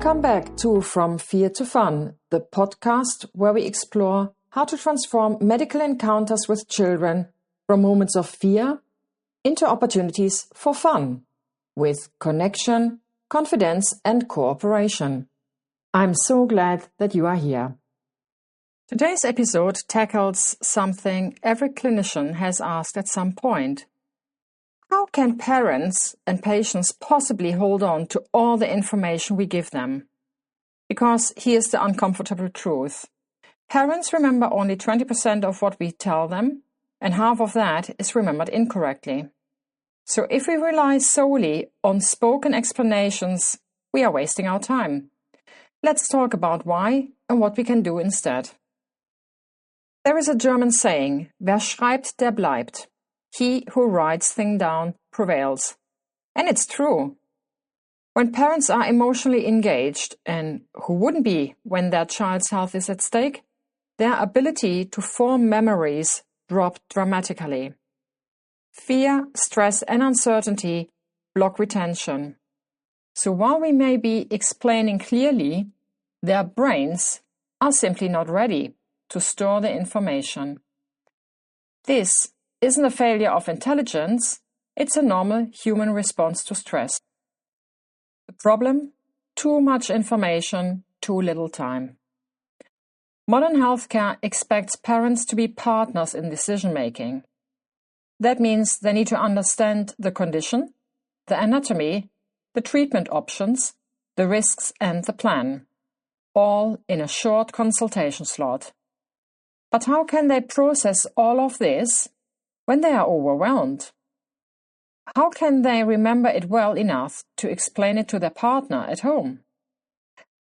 Welcome back to From Fear to Fun, the podcast where we explore how to transform medical encounters with children from moments of fear into opportunities for fun, with connection, confidence, and cooperation. I'm so glad that you are here. Today's episode tackles something every clinician has asked at some point. How can parents and patients possibly hold on to all the information we give them? Because here's the uncomfortable truth. Parents remember only 20% of what we tell them, and half of that is remembered incorrectly. So if we rely solely on spoken explanations, we are wasting our time. Let's talk about why and what we can do instead. There is a German saying, wer schreibt, der bleibt. He who writes things down prevails. And it's true. When parents are emotionally engaged, and who wouldn't be when their child's health is at stake, their ability to form memories drop dramatically. Fear, stress, and uncertainty block retention. So while we may be explaining clearly, their brains are simply not ready to store the information. This isn't a failure of intelligence, it's a normal human response to stress. The problem? Too much information, too little time. Modern healthcare expects parents to be partners in decision-making. That means they need to understand the condition, the anatomy, the treatment options, the risks and the plan, all in a short consultation slot. But how can they process all of this when they are overwhelmed? How can they remember it well enough to explain it to their partner at home?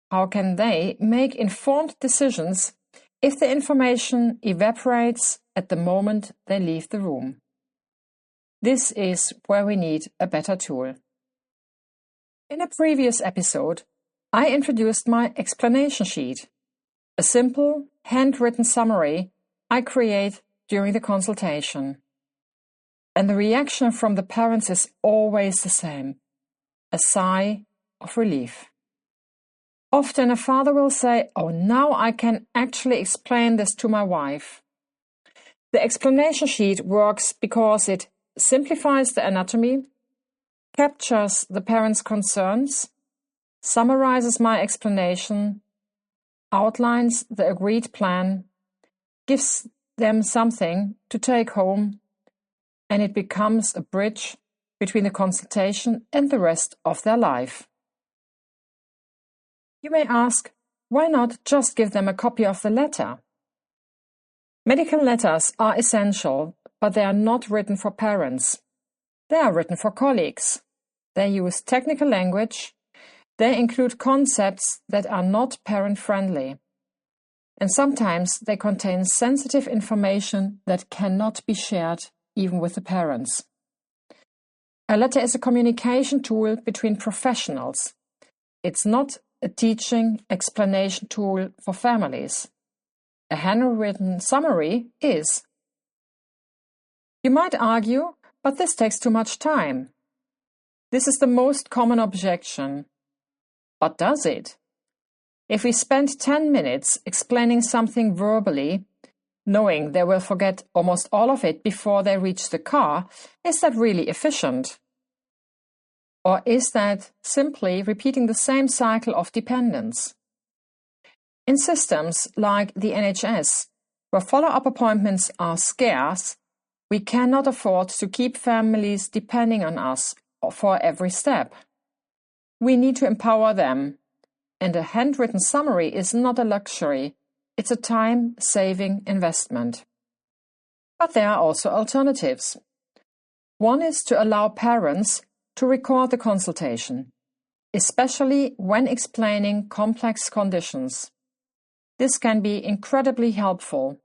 How can they make informed decisions if the information evaporates at the moment they leave the room? This is where we need a better tool. In a previous episode, I introduced my explanation sheet, a simple, handwritten summary I create during the consultation. And the reaction from the parents is always the same, a sigh of relief. Often a father will say, "Oh, now I can actually explain this to my wife." The explanation sheet works because it simplifies the anatomy, captures the parent's concerns, summarizes my explanation, outlines the agreed plan, gives them something to take home, and it becomes a bridge between the consultation and the rest of their life. You may ask, why not just give them a copy of the letter? Medical letters are essential, but they are not written for parents. They are written for colleagues. They use technical language. They include concepts that are not parent-friendly. And sometimes they contain sensitive information that cannot be shared even with the parents. A letter is a communication tool between professionals. It's not a teaching explanation tool for families. A handwritten summary is. You might argue, but this takes too much time. This is the most common objection. But does it? If we spend 10 minutes explaining something verbally, knowing they will forget almost all of it before they reach the car, is that really efficient? Or is that simply repeating the same cycle of dependence? In systems like the NHS, where follow-up appointments are scarce, we cannot afford to keep families depending on us for every step. We need to empower them, and a handwritten summary is not a luxury. It's a time-saving investment. But there are also alternatives. One is to allow parents to record the consultation, especially when explaining complex conditions. This can be incredibly helpful,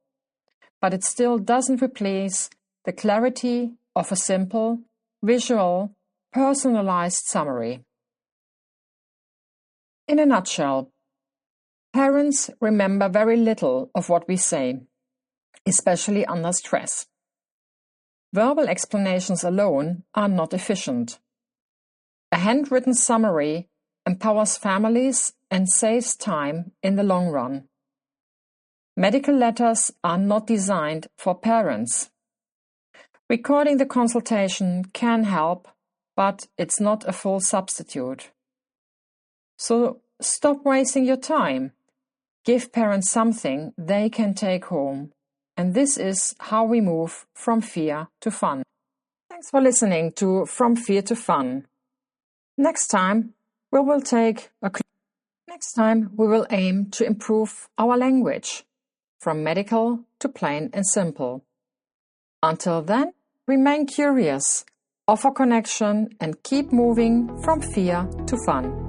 but it still doesn't replace the clarity of a simple, visual, personalized summary. In a nutshell, parents remember very little of what we say, especially under stress. Verbal explanations alone are not efficient. A handwritten summary empowers families and saves time in the long run. Medical letters are not designed for parents. Recording the consultation can help, but it's not a full substitute. So stop wasting your time. Give parents something they can take home. And this is how we move from fear to fun. Thanks for listening to From Fear to Fun. Next time, we will aim to improve our language, from medical to plain and simple. Until then, remain curious, offer connection, and keep moving from fear to fun.